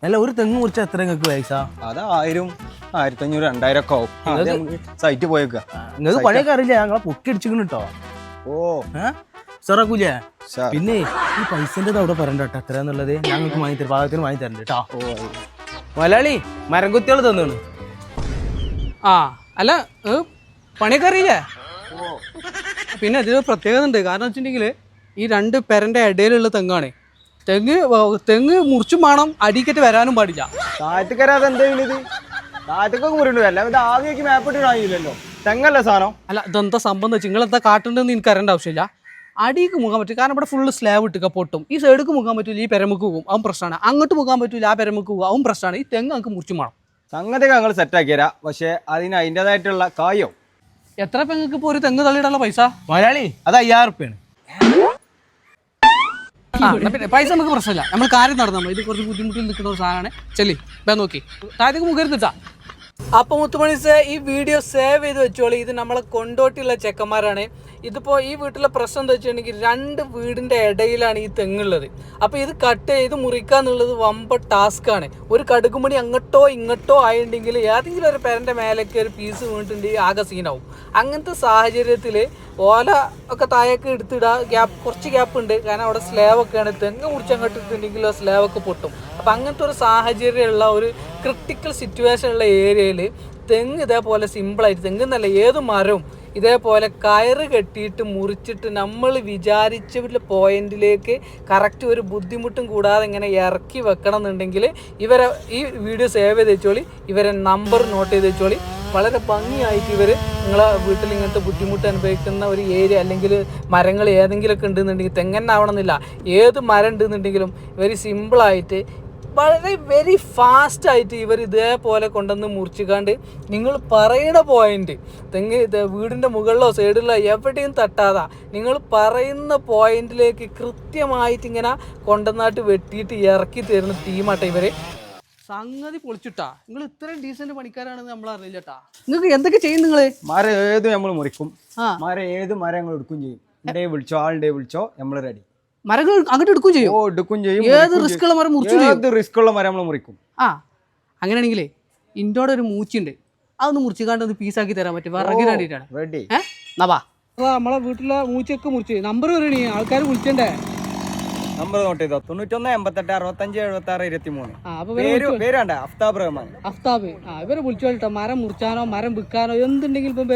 അല്ല ഒരു തെങ്ങ് മുറിച്ച എത്ര നിങ്ങൾക്ക് പൈസ? അത് 1000, 1500, 2000 ഒക്കെ ആവും. സൈറ്റ് പോയേക്ക. നിങ്ങൾക്ക് പണിയൊക്കെ അറിയില്ല, ഞങ്ങളെ പൊക്കി അടിച്ചിക്കണ് കേട്ടോ. ഓ സാറാക്കൂലേ? പിന്നെ ഈ പൈസന്റെ അവിടെ പറയണ്ട കേട്ടോ എത്രയാന്നുള്ളത്. ഞങ്ങൾക്ക് വാങ്ങി തരും, പാകത്തിന് വാങ്ങി തരണ്ട കേട്ടോ. മലയാളി മരം കുത്തികൾ തന്നാണ്. അല്ല പണിയൊക്കെ അറിയില്ലേ? പിന്നെ ഇതിൽ പ്രത്യേകത ഉണ്ട്. കാരണം വെച്ചിട്ടുണ്ടെങ്കിൽ ഈ 2 പെരന്റെ ഇടയിലുള്ള തെങ്ങാണ്. തെങ്ങ് മുറിച്ചും വേണം, അടിക്കറ്റ് വരാനും പാടില്ല. താഴത്തേക്കരാതെ എന്തെങ്കിലും താഴത്തേക്കൊക്കെ മുറിണ്ടു. അല്ല ഇത് ആദ്യമേക്ക് മാപ്പിട്ട് കാണില്ലല്ലോ, തെങ്ങല്ല സാധനം. അല്ല ഇതെന്താ സംഭവം എന്ന് വെച്ചാൽ നിങ്ങൾ എന്താ കാട്ടുണ്ടെന്ന് എനിക്ക് അറിയേണ്ട ആവശ്യമില്ല. അടിക്ക് മുഖാൻ പറ്റും, കാരണം ഇവിടെ ഫുള്ള് സ്ലാബ് ഇട്ടുക പൊട്ടും. ഈ സൈഡിക്ക് മുഖാൻ പറ്റില്ല, ഈ പെരമുക്ക് പോകും, അതും പ്രശ്നമാണ്. അങ്ങോട്ട് മുഖാൻ പറ്റില്ല, ആ പെരമുക്ക് പോകും, അതും പ്രശ്നമാണ്. ഈ തെങ്ങ് നമുക്ക് മുറിച്ചും വേണം. സംഗതിയൊക്കെ ഞങ്ങൾ സെറ്റാക്കി തരാം, പക്ഷെ അതിന് അതിൻ്റെതായിട്ടുള്ള കായോ. എത്ര പെങ്ങൾക്ക് ഇപ്പോൾ ഒരു തെങ്ങ് തള്ളിയിടാനുള്ള പൈസ? മലയാളി അത് 5000 റുപ്യാണ്. പിന്നെ പൈസ നമുക്ക് പ്രശ്നമില്ല, നമ്മൾ കാര്യം നടന്നാൽ ഇത് കുറച്ച് ബുദ്ധിമുട്ടിൽ നിൽക്കുന്ന ഒരു സാധനമാണ്. ചെല്ലി ഇപ്പം നോക്കി താഴത്തേക്ക് മുഖരുന്നിട്ടാ. അപ്പോൾ മുത്തുമണീസ് ഈ വീഡിയോ സേവ് ചെയ്ത് വെച്ചോളി. ഇത് നമ്മളെ കൊണ്ടോട്ടിയുള്ള ചെക്കന്മാരാണ്. ഇതിപ്പോൾ ഈ വീട്ടിലെ പ്രശ്നം എന്താ വെച്ചിട്ടുണ്ടെങ്കിൽ 2 വീടിൻ്റെ ഇടയിലാണ് ഈ തെങ്ങുള്ളത്. അപ്പോൾ ഇത് കട്ട് ചെയ്ത് മുറിക്കുക എന്നുള്ളത് വമ്പ ടാസ്ക്കാണ്. ഒരു കടുകുമണി അങ്ങോട്ടോ ഇങ്ങോട്ടോ ആയിട്ടുണ്ടെങ്കിൽ ഏതെങ്കിലും ഒരു പേരൻ്റെ മേലേക്ക് ഒരു പീസ് വീണിട്ടുണ്ടെങ്കിൽ ആകെ സീനാവും. അങ്ങനത്തെ സാഹചര്യത്തിൽ ഓല ഒക്കെ താഴേക്ക് എടുത്തിടുക. കുറച്ച് ഗ്യാപ്പ് ഉണ്ട്, കാരണം അവിടെ സ്ലാബൊക്കെയാണ്. തെങ്ങ് മുറിച്ചങ്ങോട്ട് ഇട്ടുണ്ടെങ്കിൽ ആ സ്ലാബൊക്കെ പൊട്ടും. അപ്പം അങ്ങനത്തെ ഒരു സാഹചര്യമുള്ള ഒരു ക്രിട്ടിക്കൽ സിറ്റുവേഷൻ ഉള്ള ഏരിയയിൽ തെങ്ങ് ഇതേപോലെ സിമ്പിളായിട്ട്, തെങ്ങെന്നല്ല ഏത് മരവും ഇതേപോലെ കയറ് കെട്ടിയിട്ട് മുറിച്ചിട്ട് നമ്മൾ വിചാരിച്ച പോയിന്റിലേക്ക് കറക്റ്റ് ഒരു ബുദ്ധിമുട്ടും കൂടാതെ ഇങ്ങനെ ഇറക്കി വെക്കണം എന്നുണ്ടെങ്കിൽ ഇവരെ ഈ വീഡിയോ സേവ് ചെയ്ത് വെച്ചോളി, ഇവരെ നമ്പർ നോട്ട് ചെയ്ത് വെച്ചോളി. വളരെ ഭംഗിയായിട്ട് ഇവർ നിങ്ങളെ വീട്ടിൽ ഇങ്ങനത്തെ ബുദ്ധിമുട്ട് അനുഭവിക്കുന്ന ഒരു ഏരിയ അല്ലെങ്കിൽ മരങ്ങൾ ഏതെങ്കിലുമൊക്കെ ഉണ്ടെന്നുണ്ടെങ്കിൽ, തെങ്ങന്നാവണമെന്നില്ല, ഏത് മരം ഉണ്ടെന്നുണ്ടെങ്കിലും വെരി സിമ്പിളായിട്ട് വളരെ വെരി ഫാസ്റ്റായിട്ട് ഇവർ ഇതേപോലെ കൊണ്ടുവന്ന് മുറിച്ചിക്കാണ്ട് നിങ്ങൾ പറയുന്ന പോയിന്റ് തെങ്ങ് വീടിൻ്റെ മുകളിലോ സൈഡിലോ എവിടെയും തട്ടാതെ നിങ്ങൾ പറയുന്ന പോയിന്റിലേക്ക് കൃത്യമായിട്ട് ഇങ്ങനെ കൊണ്ടുവന്നിട്ട് വെട്ടിയിട്ട് ഇറക്കി തരുന്ന ടീമാട്ടെ ഇവർ. സംഗതി പൊളിച്ചിട്ടാ. നിങ്ങൾ ഇത്രയും ഡീസന്റ് പണിക്കാരാണെന്ന് നമ്മൾ അറിയില്ലട്ടാ. നിങ്ങൾക്ക് എന്തൊക്കെ ചെയ്യും? നിങ്ങൾ മരം ഏത് നമ്മൾ മുറിക്കും, ഏത് മരം ഞങ്ങൾ എടുക്കും ചെയ്യും. ആളുടെ വിളിച്ചോ നമ്മൾ റെഡി. മരങ്ങൾ അങ്ങോട്ട് എടുക്കും ചെയ്യും? ഓ എടുക്കും ചെയ്യും. ഏത് റിസ്ക് ഉള്ള മരം മുറിച്ചു? ഏത് റിസ്ക് ഉള്ള മരം നമ്മൾ മുറിക്കും. അങ്ങനെയാണെങ്കിലേ ഇൻ്റോടെ ഒരു മൂച്ചുണ്ട്, അതൊന്ന് മുറിച്ചിക്കാണ്ട് ഒന്ന് പീസാക്കി തരാൻ പറ്റും. വിറകിന് വേണ്ടിയിട്ടാണ്. റെഡി. നവാ നമ്മളെ വീട്ടിലെ മൂച്ചൊക്കെ മുറിച്ച് നമ്പർ പറയണേ, ആൾക്കാർ വിളിച്ചണ്ടേ. നമ്പർ നോട്ട് ചെയ്തോ, 91 88 65 76 23. പേരാണ്ട അഫ്താബ് റഹ്മാൻ. അഫ്താബ്. ഇവരെ വിളിച്ചോട്ടോ, മരം മുറിച്ചാനോ മരം വിൽക്കാനോ എന്തുണ്ടെങ്കിലും ഇപ്പം